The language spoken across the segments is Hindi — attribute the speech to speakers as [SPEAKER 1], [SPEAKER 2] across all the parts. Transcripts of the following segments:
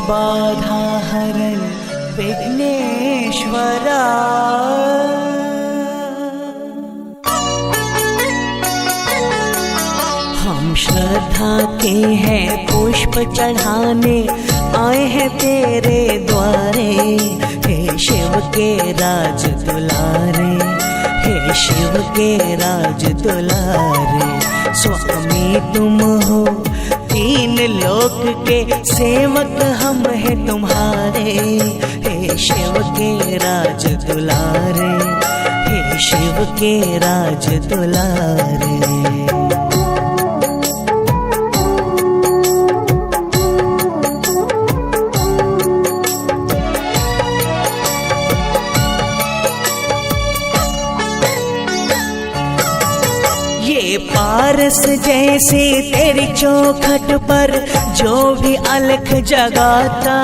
[SPEAKER 1] बाधा हरण विघ्नेश्वरा। हम श्रद्धा के हैं पुष्प चढ़ाने आए हैं तेरे द्वारे। हे शिव के राज दुलारे, हे शिव के राज दुलारे। स्वामी तुम हो तीन लोक के सेवक हम हैं तुम्हारे। हे शिव के राज दुलारे, हे शिव के राज दुलारे। पारस जैसे तेरी चौखट पर जो भी अलख जगाता,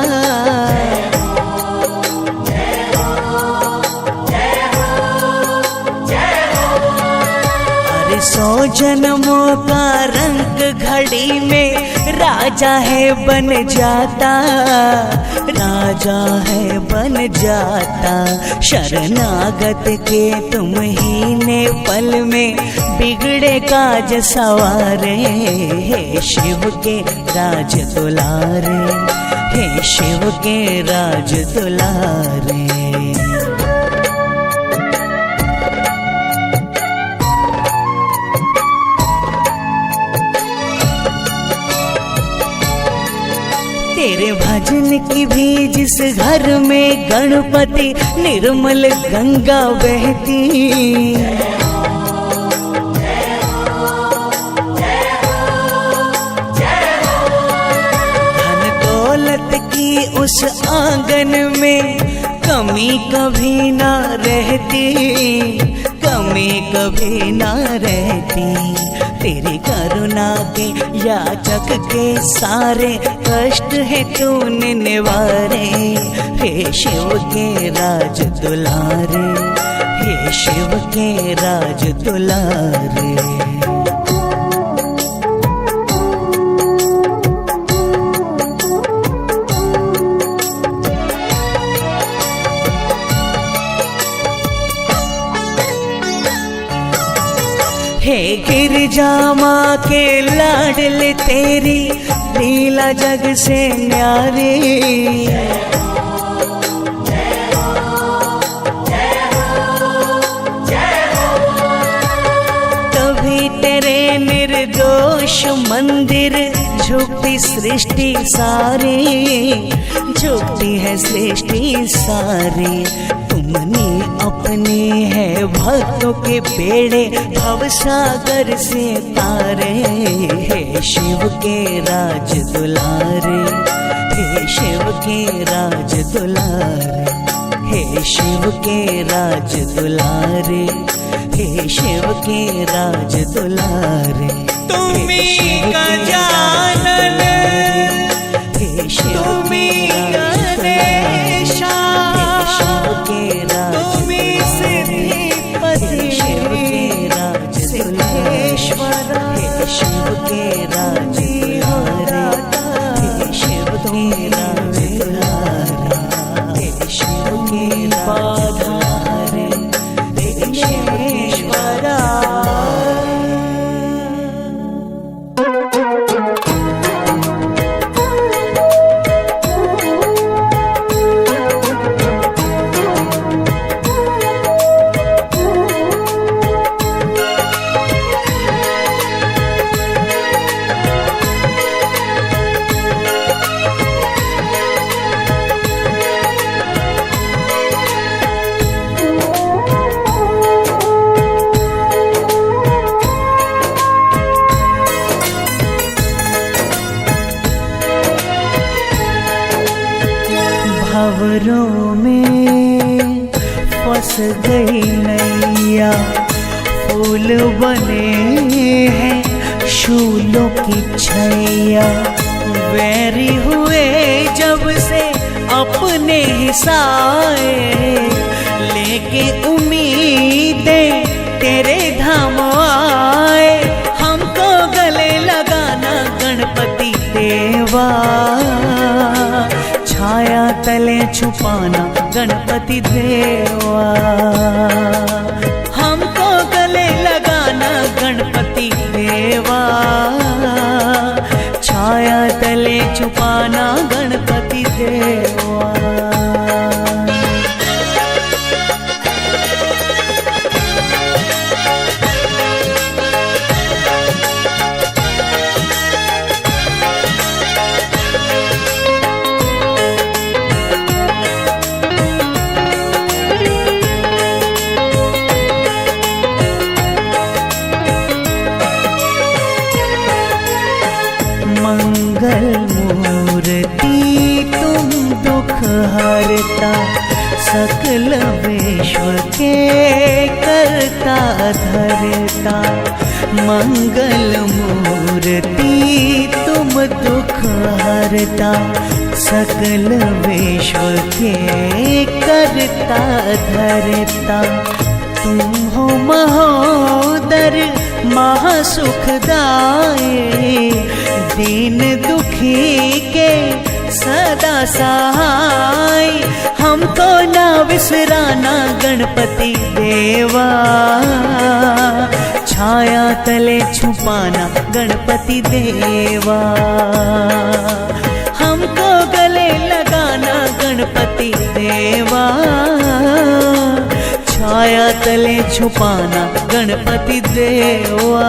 [SPEAKER 1] अरे 100 जन्मों का रंग घड़ी में राजा है बन जाता, राजा है बन जाता। शरणागत के तुम ही ने पल में बिगड़े काज सवारे। हे शिव के राज दुलारे, हे शिव के राज दुलारे। तेरे भजन की भी जिस घर में गणपति निर्मल गंगा बहती, धन दौलत की उस आंगन में कमी कभी ना रहती, कमी कभी ना रहती। तेरी करुणा के याचक के सारे कष्ट है तूने निवारे। हे शिव के राज दुलारे, हे शिव के राज दुलारे। हे गिरजा माँ के लाडले तेरी लीला जग से न्यारी। तभी तेरे निर्दोष मंदिर झुकती सृष्टि सारी, झुकती है सृष्टि सारी। तुमने अपने है भक्तों के बेड़े भवसागर से तारे। हे शिव के राज दुलारे, हे शिव के राज दुलारे, हे शिव के राज दुलारे, हे शिव के राज दुलारे।
[SPEAKER 2] तुम्हीं गजानन,
[SPEAKER 1] हे शिव
[SPEAKER 2] तुम्हीं गणेशा, तुम्हीं सिद्धिपति,
[SPEAKER 1] शिव के राज
[SPEAKER 2] सिद्धेश्वरा।
[SPEAKER 1] हे शिव के राज दुलारे, हे शिव के राज दुलारे, हे शिव के बाधा हरण विघ्नेश्वरा। भंवरों में फंस गई नैया, फूल बने हैं शूलों की छैया। वैरी हुए जब से अपने ही साए, लेके उम्मीदें तेरे धाम आए। हमको गले लगाना गणपति देवा, गणपति देवा।
[SPEAKER 2] हमको गले लगाना गणपति देवा,
[SPEAKER 1] छाया तले छुपाना गणपति देवा। मंगल मूर्ति तुम दुख हरता, सकल विश्व के करता धरता। मंगल मूर्ति तुम दुख हरता, सकल विश्व के करता धरता। तुम हो महोदर महासुखदाये, दीन दुखी के सदा सहाय। हमको ना विसराना गणपति देवा, छाया तले छुपाना गणपति देवा।
[SPEAKER 2] हमको गले लगाना गणपति देवा,
[SPEAKER 1] छाया तले छुपाना गणपति देवा।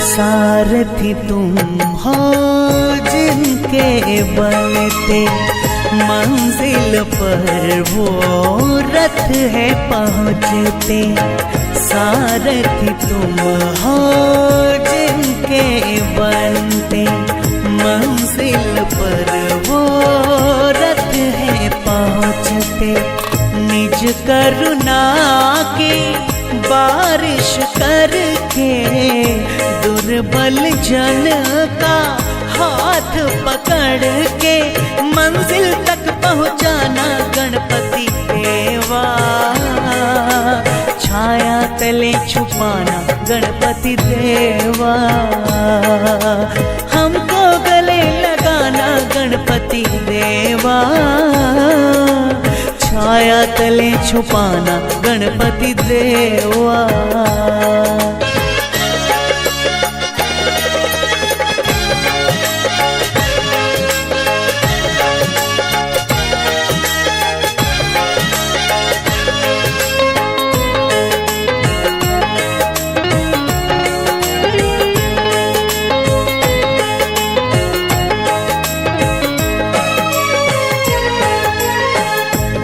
[SPEAKER 1] सारथी तुम हो जिनके बनते, मंजिल पर वो रथ है पहुँचते। सारथी तुम हो जिनके बनते, मंजिल पर वो रथ है पहुँचते। निज करुणा की बारिश करके, दुर्बल जन का हाथ पकड़ के, मंजिल तक पहुँचाना गणपति देवा। छाया तले छुपाना गणपति देवा।
[SPEAKER 2] हमको गले लगाना गणपति देवा,
[SPEAKER 1] छाया तले छुपाना गणपति देवा।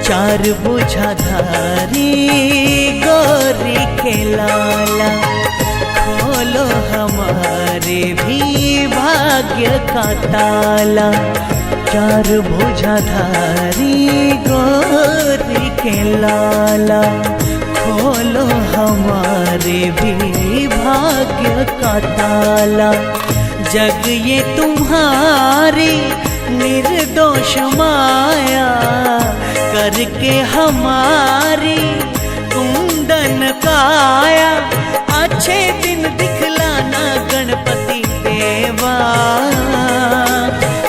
[SPEAKER 1] चार भुजाधारी गौरी के लाला, खोलो हमारे भी भाग्य का ताला। चार भुजाधारी गौरी के लाला, खोलो हमारे भी भाग्य का ताला। जग ये तुम्हारी निर्दोष माया, करके हमारी कुंदन काया। अच्छे दिन दिखलाना गणपति देवा,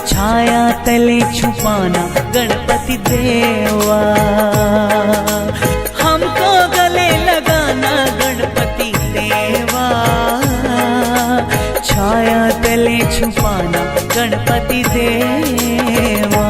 [SPEAKER 1] छाया तले छुपाना गणपति देवा।
[SPEAKER 2] हमको गले लगाना गणपति देवा,
[SPEAKER 1] छाया तले छुपाना गणपति देवा।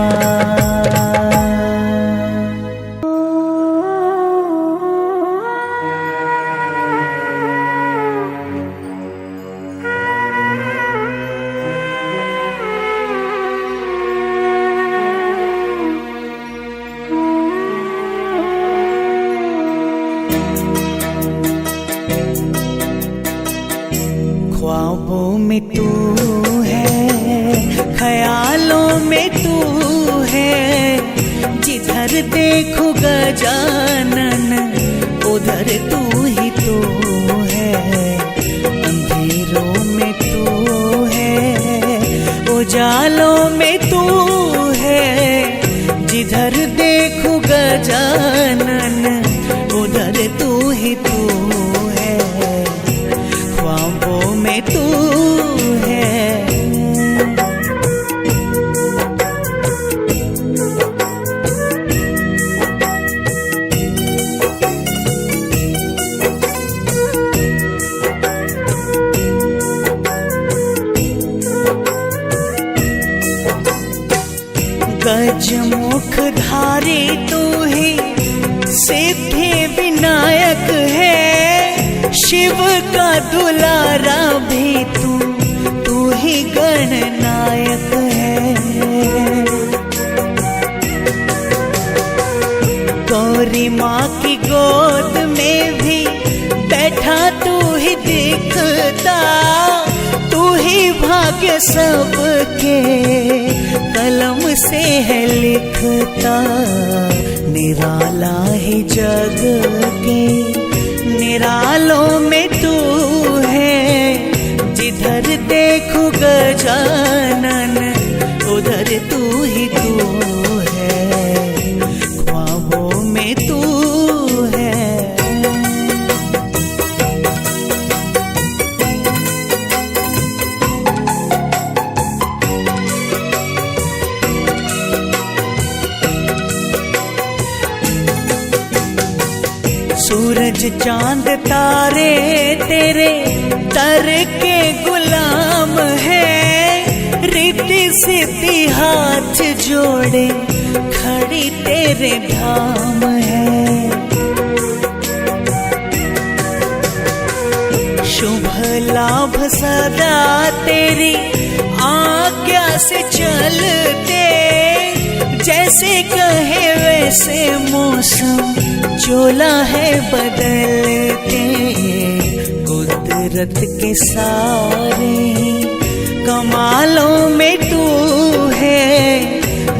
[SPEAKER 1] ख्वाबों में तू है,
[SPEAKER 2] देखूं गजानन उधर तू ही तो है। अंधेरों में तू है, उजालों में तू है। जिधर देखूं गजानन उधर तू ही तू है। ख्वाबों में तू है। गजमुख धारी तू ही सिद्धि विनायक है। शिव का दुलारा भी तू ही गणनायक है। गौरी माँ की गोद में भी बैठा तू ही दिखता। तू ही भाग्य सबके कलम से है लिखता। निराला ही जग के निरालों में तू है। जिधर देखूं गजानन उधर तू ही तू है। ख्वाबों में तू है। सूरज चांद तारे तेरे दर के गुलाम है। रिद्धि सिद्धि हाथ जोड़े खड़ी तेरे धाम है। शुभ लाभ सदा तेरी आज्ञा से चलते। जैसे कहे वैसे मौसम चोला है बदलते। कुदरत के सारे कमालों में तू है।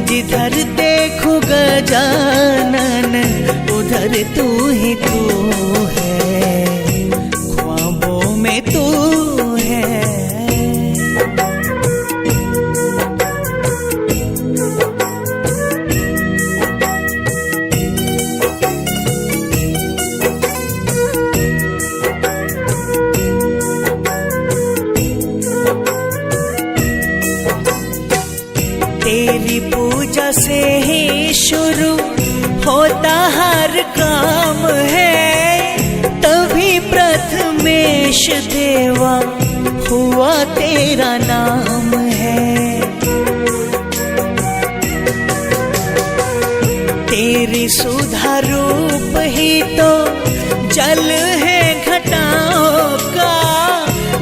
[SPEAKER 2] जिधर देखूं गजानन उधर तू ही तू है। ख्वाबों में तू है। तेरी पूजा से ही शुरू होता हर काम है। तभी प्रथमेश देवा हुआ तेरा नाम है। तेरी सुधा रूप ही तो जल है घटाओं का।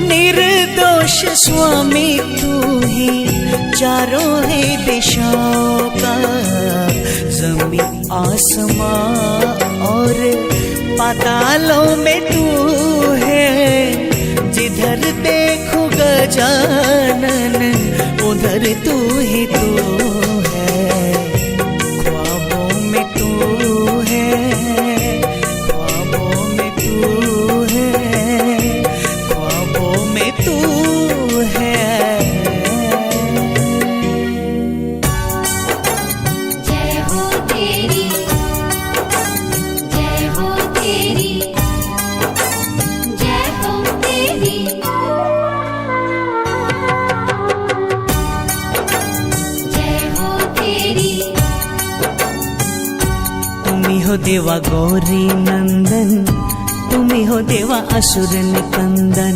[SPEAKER 2] निर्दोष स्वामी तू ही चारों है दिशाओं का। जमीन आसमां और पातालों में तू है। जिधर देखूं गजानन उधर तू ही तू है। ख्वाबों में तू है। ख्वाबों में तू है। ख्वाबों में तू है। देवा गौरी नंदन तुम्ही हो देवा असुर निकंदन।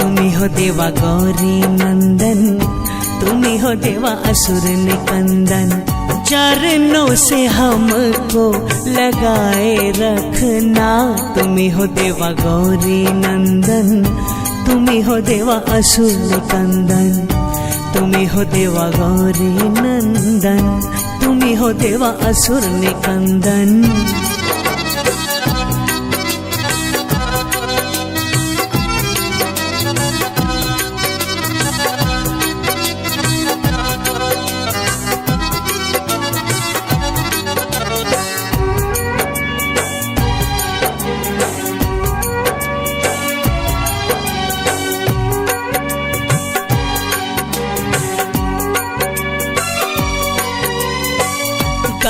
[SPEAKER 2] तुम्ही हो देवा गौरी नंदन तुम्ही हो देवा असुर निकंदन। चरणों से हमको लगाए रखना। तुम्ही हो देवा गौरी नंदन तुम्ही हो देवा असुर निकंदन। तुम्ही हो देवा गौरी नंदन तुम्ही हो देवा असुर निकंदन।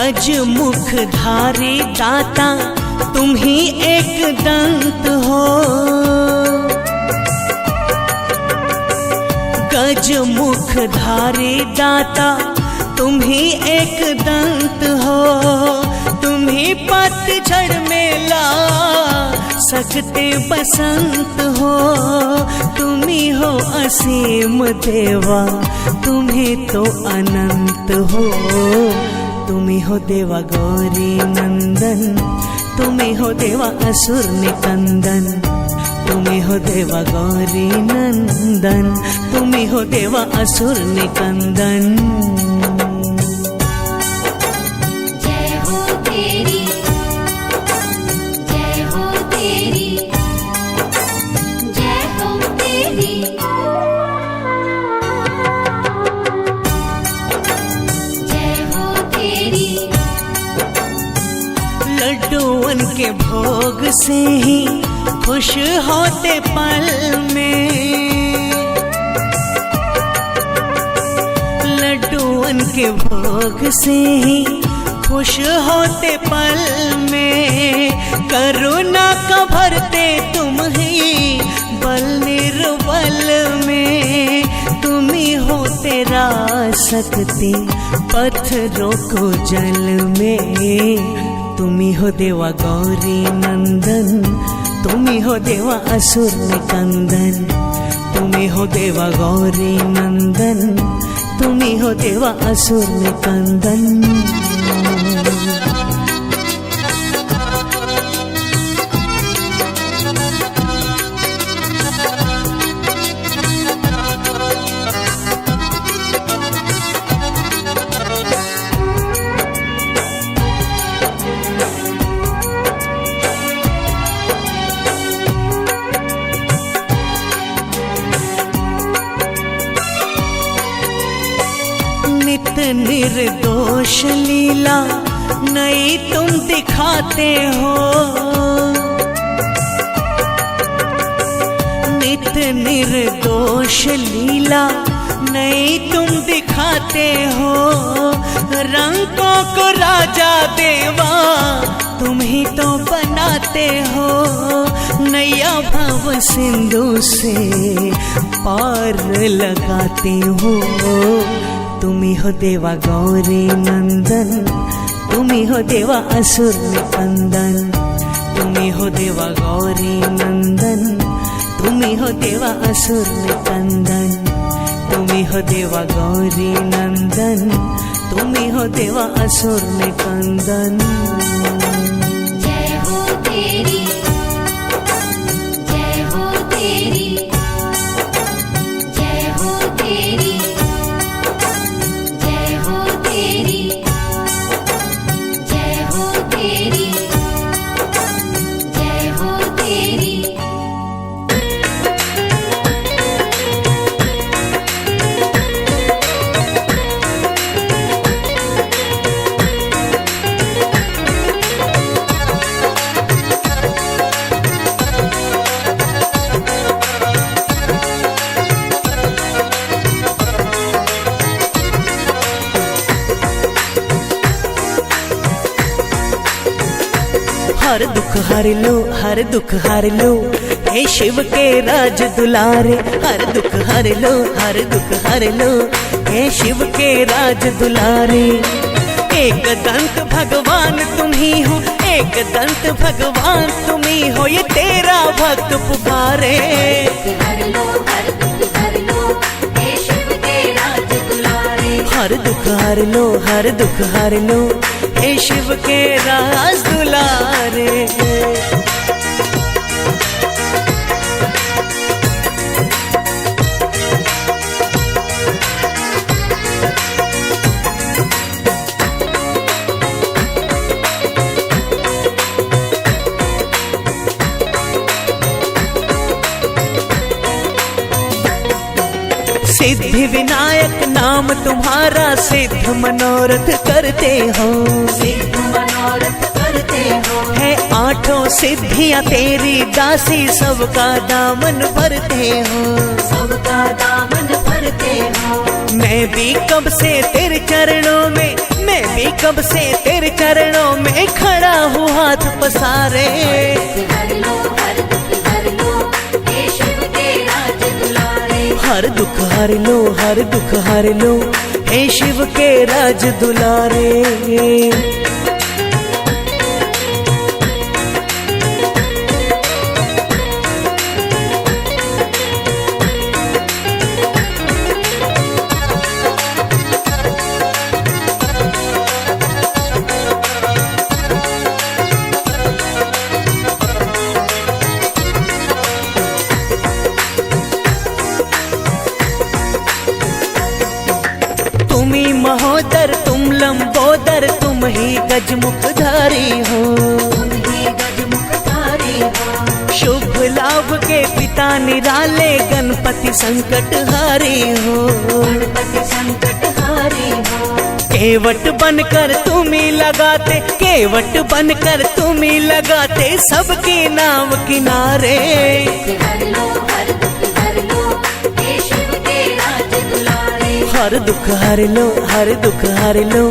[SPEAKER 2] गज मुखधारी दाता तुम ही एक दंत हो। गज मुखधारी दाता तुम ही एक दंत हो। तुम ही पतझड़ में ला सकते बसंत हो। तुम ही हो असीम देवा, तुम ही तो अनंत हो। तुम ही हो देवा गौरी नंदन, तुम ही हो देवा असुर निकंदन। तुम ही हो देवा गौरी नंदन, तुम ही हो देवा असुर निकंदन।
[SPEAKER 3] जय हो तेरी, जय हो तेरी, जय हो तेरी, जय हो तेरी।
[SPEAKER 2] लड्डूअन के भोग से ही खुश होते पल में। लड्डूअन के भोग से ही खुश होते पल में। करुणा का भरते तुम ही बल निर्बल में। तुम ही हो तेरा शक्ति पत्थरों को जल में। तुम ही हो देवा गौरी नंदन, तुम ही हो देवा असुर निकंदन। तुम ही हो देवा गौरी नंदन, तुम ही हो देवा असुर निकंदन। नित निर्दोष लीला नई तुम दिखाते हो। नित निर्दोष लीला नई तुम दिखाते हो। रंगों को राजा देवा तुम ही तो बनाते हो। नैया भव सिंधु से पार लगाते हो। तुम ही हो देवा गौरी नंदन, तुम ही हो देवा असुर निकंदन। तुम ही हो देवा गौरी नंदन, तुम ही हो देवा असुर निकंदन। तुम ही हो देवा गौरी नंदन, तुम ही हो देवा असुर निकंदन।
[SPEAKER 3] जय हो तेरी, जय हो तेरी, जय हो तेरी, जय हो तेरी, जय हो तेरी, जय हो तेरी।
[SPEAKER 2] हर दुख हर लो, हर दुख हर लो, हे शिव के राज दुलारे। हर दुख हर लो, हर दुख हर लो, हे शिव के राज दुलारे। एक दंत भगवान तुम ही हो, एक दंत भगवान तुम ही हो। ये तेरा भक्त पुकारे।
[SPEAKER 3] हर लो, हर दुख हर लो, हे शिव के राज दुलारे।
[SPEAKER 2] हर दुख हर लो, हर दुख हर लो, हे शिव के राज दुलारे। सिद्धि विनायक नाम तुम्हारा सिद्ध मनोरथ करते हो।
[SPEAKER 3] सिद्ध मनोरथ करते हो।
[SPEAKER 2] है आठों सिद्धियां तेरी दासी, सबका दामन भरते हो।
[SPEAKER 3] सबका दामन भरते
[SPEAKER 2] करते हो। मैं भी कब से तेरे चरणों में, मैं भी कब से तेरे चरणों में खड़ा हूँ हाथ पसारे।
[SPEAKER 3] हर लो हर दुख हर लो, हे शिव के राज दुलारे।
[SPEAKER 2] हर दुख हर लो, हर दुख हर लो, हे शिव के राज दुलारे। तुम ही महोदर, तुम लंबोदर, तुम ही गजमुखधारी हो।
[SPEAKER 3] तुम ही गजमुखधारी हो।
[SPEAKER 2] शुभ लाभ के पिता निराले, गणपति संकटहारी हो।
[SPEAKER 3] गणपति संकटहारी हो।
[SPEAKER 2] केवट बनकर तुम ही लगाते, केवट बनकर तुम ही लगाते सबके नाव किनारे।
[SPEAKER 3] हर लो हर दुख हर लो, हे शिव के राज दुलारे।
[SPEAKER 2] हर दुख हर लो, हर दुख हर लो,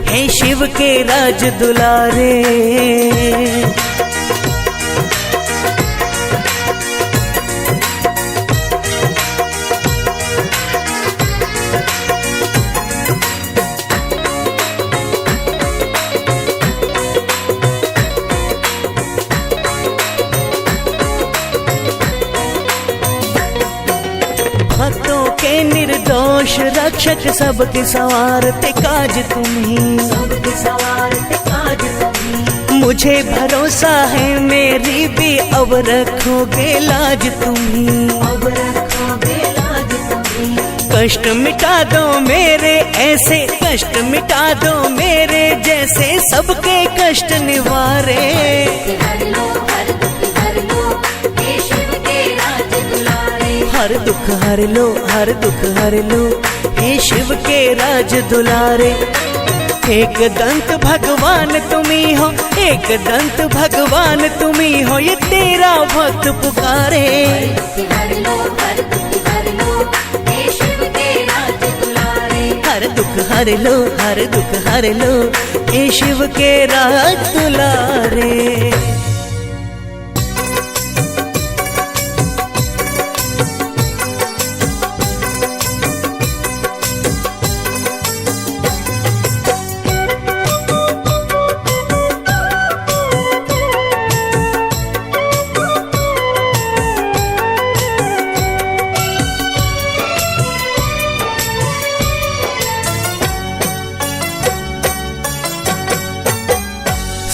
[SPEAKER 2] हे शिव के राज दुलारे। भक्तों के निर्दोष रक्षक, सबके संवारते काज तुम ही।
[SPEAKER 3] सबके सवारते काज तुम ही।
[SPEAKER 2] मुझे भरोसा है मेरी भी, अब रखोगे लाज तुम ही।
[SPEAKER 3] अब रखोगे लाज तुम ही।
[SPEAKER 2] कष्ट मिटा दो मेरे ऐसे, कष्ट मिटा दो मेरे जैसे, सबके कष्ट निवारे।
[SPEAKER 3] हर लो हर दुख हर लो, हे शिव के राज दुलारे।
[SPEAKER 2] हर दुख हर लो, हर दुख हर लो, हे शिव के राज दुलारे। एक दंत भगवान तुम्ही हो, एक दंत भगवान तुम्ही हो, ये तेरा भक्त पुकारे।
[SPEAKER 3] हर लो हर दुख हर लो, हे शिव के राज दुलारे।
[SPEAKER 2] हर दुख हर लो, हर दुख हर लो, हे शिव के राज दुलारे।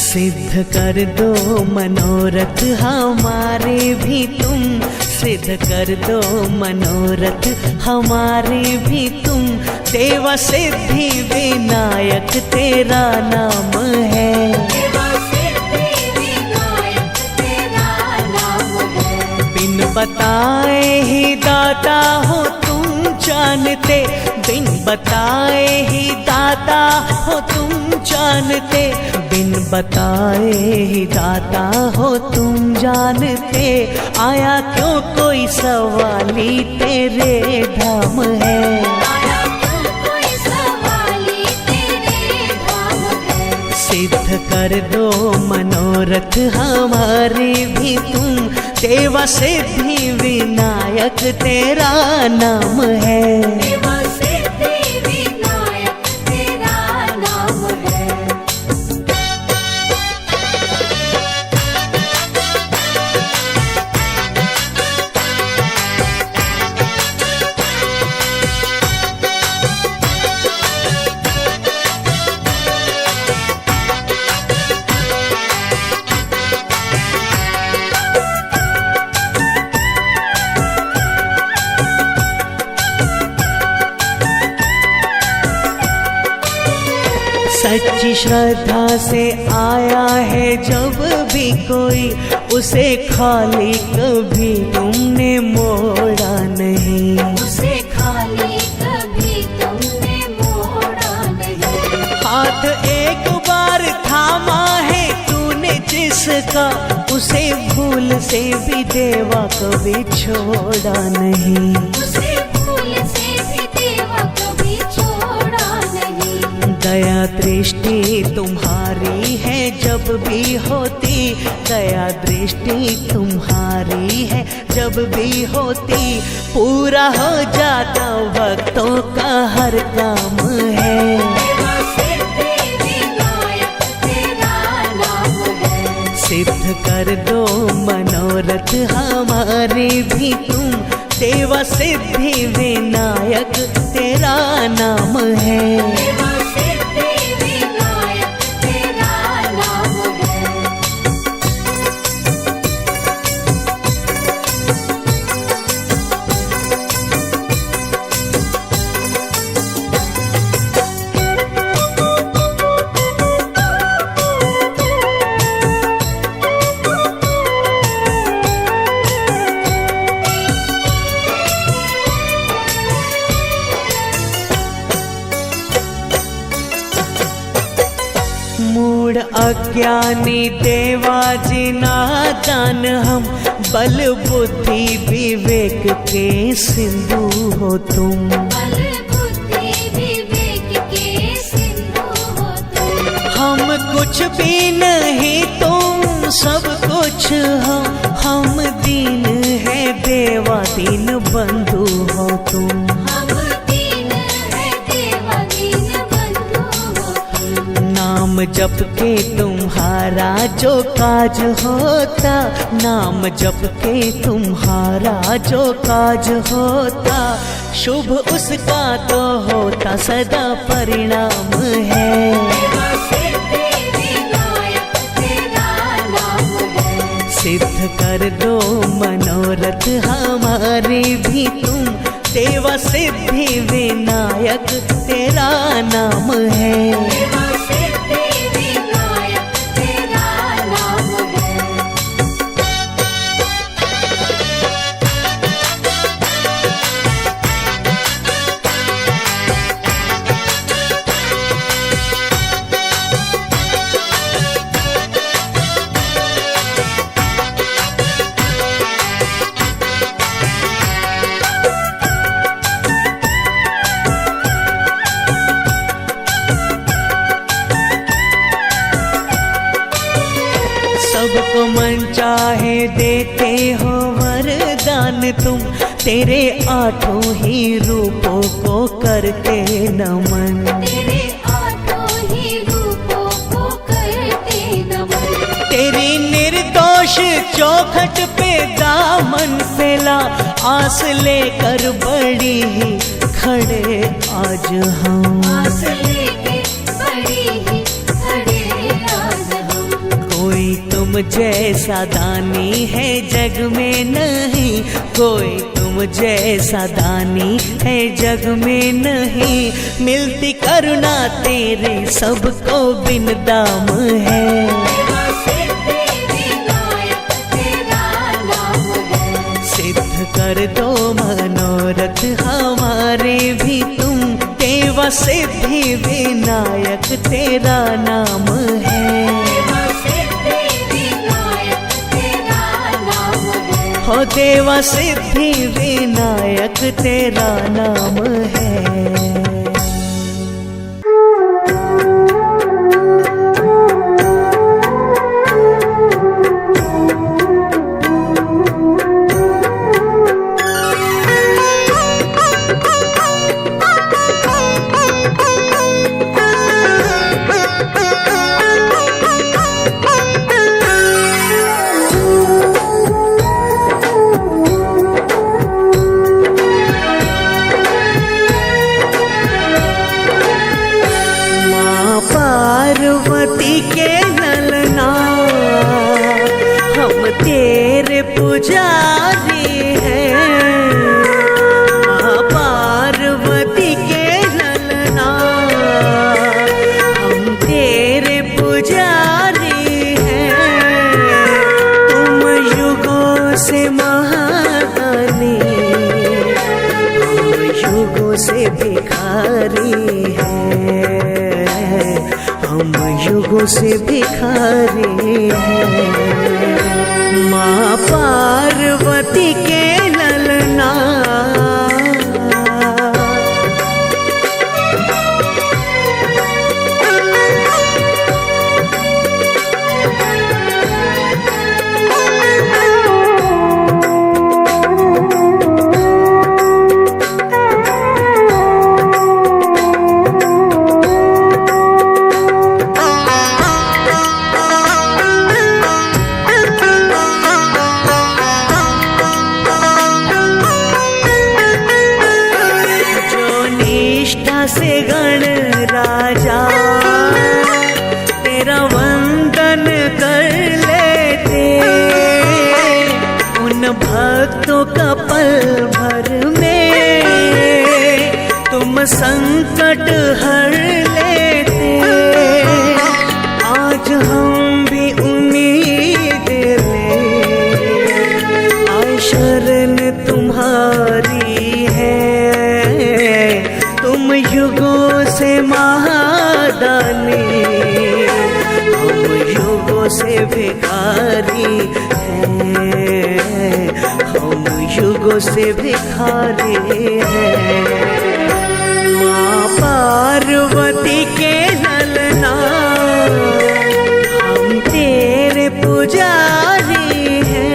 [SPEAKER 2] सिद्ध कर दो मनोरथ हमारे भी तुम, सिद्ध कर दो मनोरथ हमारे भी तुम। देवा सिद्धि विनायक तेरा नाम है।
[SPEAKER 3] देवा सिद्धि विनायक तेरा नाम है।
[SPEAKER 2] बिन बताए ही दाता हो तुम जानते, बिन बताए ही दाता हो तुम जानते, बिन बताए ही दाता हो तुम जानते। आया क्यों कोई सवाली तेरे धाम है।
[SPEAKER 3] आया क्यों कोई सवाली तेरे धाम है।
[SPEAKER 2] सिद्ध कर दो मनोरथ हमारे भी तुम, देवा सिद्धि विनायक तेरा नाम है।
[SPEAKER 3] देवा सिद्धि विनायक तेरा नाम है।
[SPEAKER 2] सच्ची श्रद्धा से आया है जब भी कोई, उसे खाली कभी तुमने मोड़ा नहीं।
[SPEAKER 3] उसे खाली कभी तुमने मोड़ा नहीं।
[SPEAKER 2] हाथ एक बार थामा है तूने जिसका, उसे भूल से भी देवा कभी छोड़ा नहीं।
[SPEAKER 3] उसे भूल से भी
[SPEAKER 2] दया दृष्टि तुम्हारी है जब भी होती, दया दृष्टि तुम्हारी है जब भी होती, पूरा हो जाता भक्तों का हर काम है। सिद्ध कर दो मनोरथ हमारे भी तुम, देवा सिद्धि विनायक तेरा नाम है। मूढ़ अज्ञानी देवा जी नादान हम, बल बुद्धि विवेक के सिंधु हो तुम। हम कुछ भी नहीं तुम सब कुछ हो, हम दीन है देवा दीन बंधु हो तुम। नाम जप के तुम्हारा जो काज होता, नाम जप के तुम्हारा जो काज होता, शुभ उसका तो होता सदा परिणाम है। सिद्ध कर दो मनोरथ हमारे भी तुम, देवा सिद्धि विनायक तेरा नाम है। सबको मन चाहे देते हो वरदान तुम, तेरे आठों ही रूपों को करते नमन।
[SPEAKER 3] तेरे आठों ही रूपों को करते नमन।
[SPEAKER 2] तेरी निर्दोष चौखट पे दामन फैला, आस लेकर बड़ी ही खड़े आज हम।
[SPEAKER 3] आस लेके बड़ी ही खड़े आज हम।
[SPEAKER 2] कोई तुम जैसा दानी है जग में नहीं, कोई तुम जैसा दानी है जग में नहीं, मिलती करुणा तेरी सबको बिन दाम है। सिद्ध कर दो मनोरथ हमारे भी तुम, देवा सिद्धि विनायक तेरा नाम है। हो देवा सिद्धि विनायक तेरा नाम है। पार्वती के ललना हम तेरे पुजारी हैं, पार्वती के ललना हम तेरे पुजारी हैं। तुम युगों से महादानी, युगों से भिखारी हैं, हम युगों से भिखारी हैं। माँ पार्वती के ललना भक्तों का पल भर में तुम संकट हर लेते। आज हम भी उम्मीद ले आए शरण तुम्हारी है। तुम युगों से महादानी, हम युगों से भिखारी हैं, हम युगों से भिखारी हैं। माँ पार्वती के ललना हम तेरे पुजारी हैं।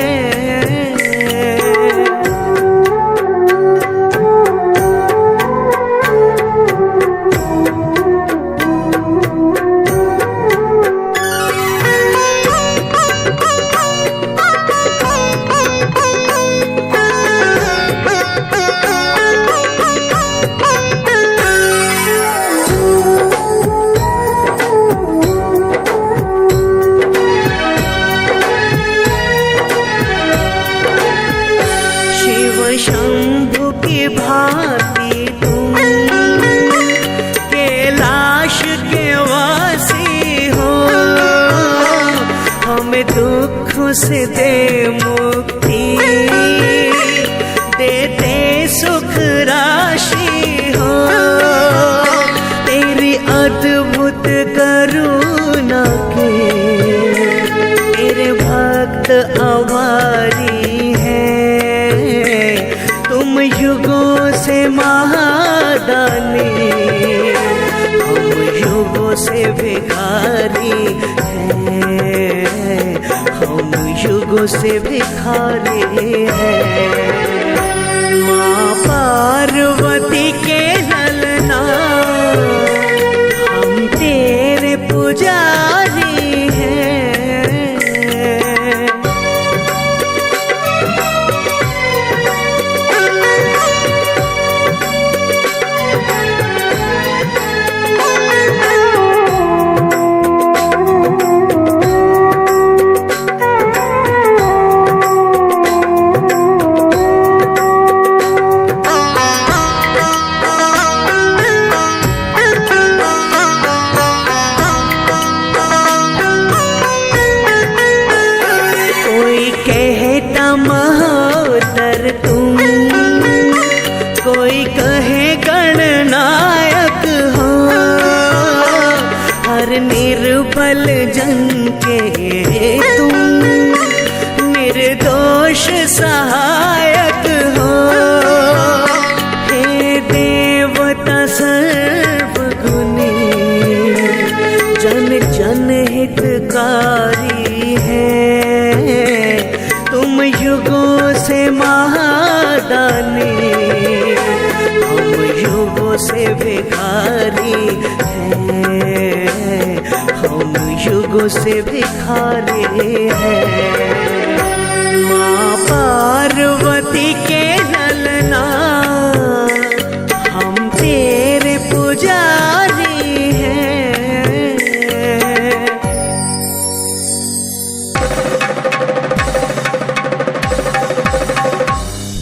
[SPEAKER 2] शंभु की भांति तुम कैलाश के वासी हो। हमें दुख से दे मुक्ति, देते सुख राशि हो। तेरी अद्भुत करुणा के तेरे भक्त आभारी हैं। तुम युगों से महादानी, हम युगों से भिखारी हैं, हम युगों से भिखारी हैं। माँ पार्वती के ललना हम तेरे पुजारी हैं। महोदर तुम, कोई कहे गणनायक हो। हर निर्बल जन के तुम निर्दोष सहायक हो। हे देवता सर्वगुणी, जन जन हितकारी है। तुम युगों से महादानी, हम युगों से भिखारी हैं, हम युगों से भिखारी हैं। माँ पार्वती के ललना हम तेरे पुजारी हैं।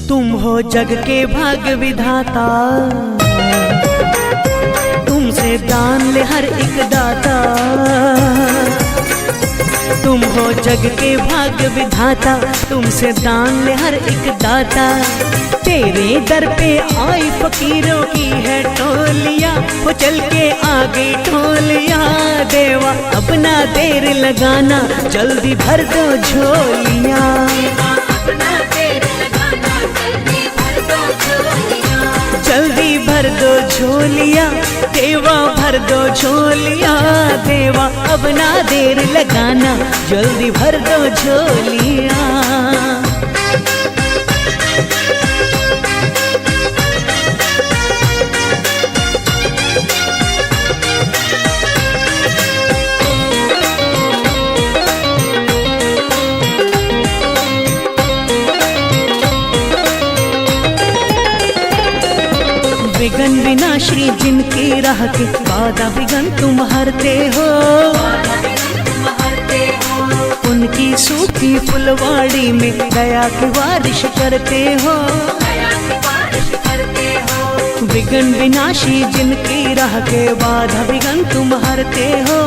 [SPEAKER 2] तुम हो जग के भाग्य विधाता, तुमसे दान ले हर एक दाता। तुम हो जग के भाग्य विधाता, तुमसे दान ले हर एक दाता। तेरे दर पे आई फकीरों की है टोलियां, वो चल के आ गई टोलियां। देवा अब ना देर लगाना, जल्दी भर दो झोलियां। जल्दी भर दो झोलियां, देवा भर दो झोलियां। देवा अब ना देर लगाना, जल्दी भर दो झोलियां। विघ्न विनाशी जिनकी राह के, बाधा विघ्न तुम हरते हो। उनकी सूख सूखी फुलवाड़ी में दया की बारिश करते हो।
[SPEAKER 3] दया की बारिश करते हो।
[SPEAKER 2] विघ्न विनाशी जिनकी राह के बाधा विघ्न तुम हरते हो,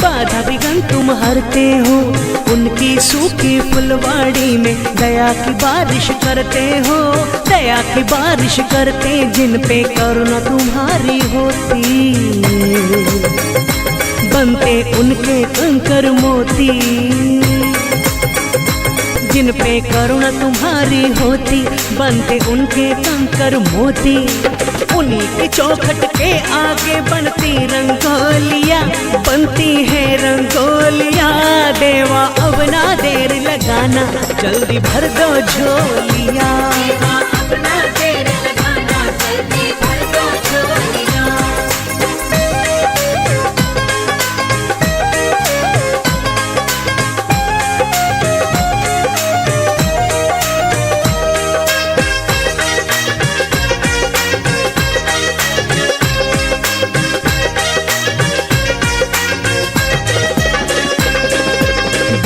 [SPEAKER 2] बाधा विघ्न तुम हरते हो। उनकी सूखी फुलवाड़ी में दया की बारिश करते हो, दया की बारिश करते जिन पे करुणा तुम्हारी होती, बनते उनके कंकर मोती। जिन पे करुणा तुम्हारी होती, बनते उनके कंकर मोती। उन्हीं की चौखट के आगे बनती रंगोलिया, बनती है रंगोलिया। देवा अब ना देर लगाना, जल्दी भर दो झोलिया।
[SPEAKER 3] देवा अपना देर लगाना, जल्दी भर दो झोलियाँ।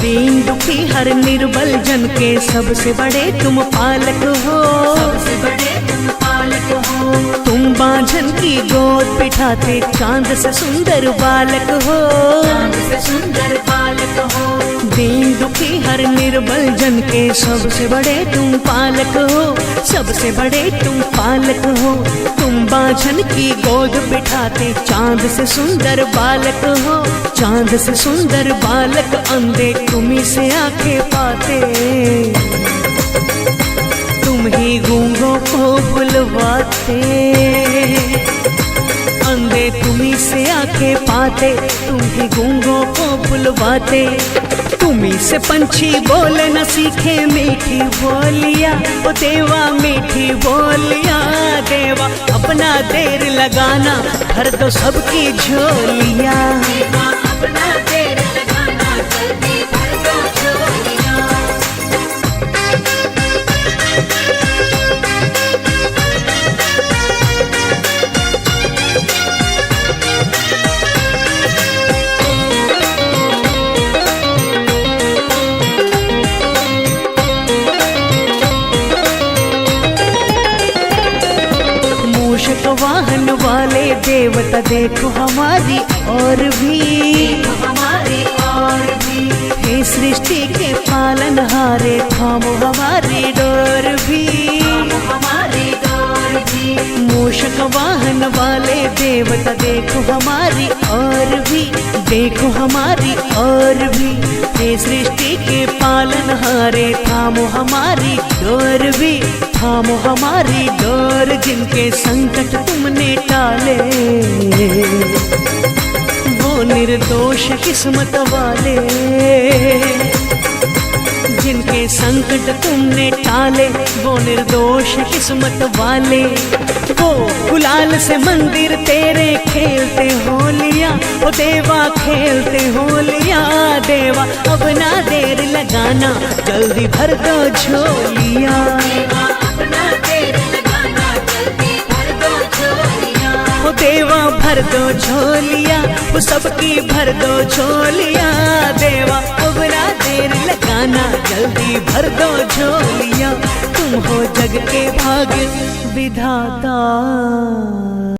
[SPEAKER 2] दीन दुखी हर निर्बल जन के सबसे बड़े तुम पालक हो,
[SPEAKER 3] सबसे बड़े तुम पालक हो।
[SPEAKER 2] तुम बांझन की गोद बिठाते चांद से सुंदर बालक हो।
[SPEAKER 3] चांद से सुंदर बालक हो।
[SPEAKER 2] दीन दुखी हर निर्बल जन के सबसे बड़े तुम पालक हो, सबसे बड़े तुम पालक हो। तुम बांझन की गोद बिठाते चांद से सुंदर बालक हो, चांद से सुंदर बालक। अंधे तुम्ही से आंखें पाते, तुम ही गूंगों को बुलवाते। अंधे तुम्ही से आंखें पाते, तुम ही गूंगों को बुलवाते। तुम्ही से पंछी बोले न सीखे मीठी बोलिया, ओ देवा मीठी बोलिया। देवा अपना देर लगाना, भर दो सबकी झोलिया।
[SPEAKER 3] देवा अपना देर लगाना, जल्दी भर दो झोलियाँ।
[SPEAKER 2] मूषक वाहन वाले देवता देखो हमारी और भी,
[SPEAKER 3] हमारी और भी।
[SPEAKER 2] हे सृष्टि के पालन हारे थामो हमारी डोर भी।
[SPEAKER 3] हमारी डोर भी।
[SPEAKER 2] मूषक वाहन वाले देवता देखो हमारी और भी, देखो हमारी और भी। हे सृष्टि के पालन हारे थामो हमारी डोर भी, थामो हमारी डोर। जिनके संकट तुमने टाले, वो निर्दोष किस्मत वाले। जिनके संकट तुमने टाले, वो निर्दोष किस्मत वाले। वो गुलाल से मंदिर तेरे खेलते होलिया, ओ देवा खेलते होलिया। देवा अब ना देर लगाना, जल्दी भर दो झोलिया।
[SPEAKER 3] देवा अपना देर लगाना, जल्दी भर दो झोलियाँ।
[SPEAKER 2] ओ देवा भर दो झोलिया, वो सबकी भर दो झोलिया। देवा अब ना देर लगाना, जल्दी भर दो झोलिया। तुम हो जग के भाग्य विधाता।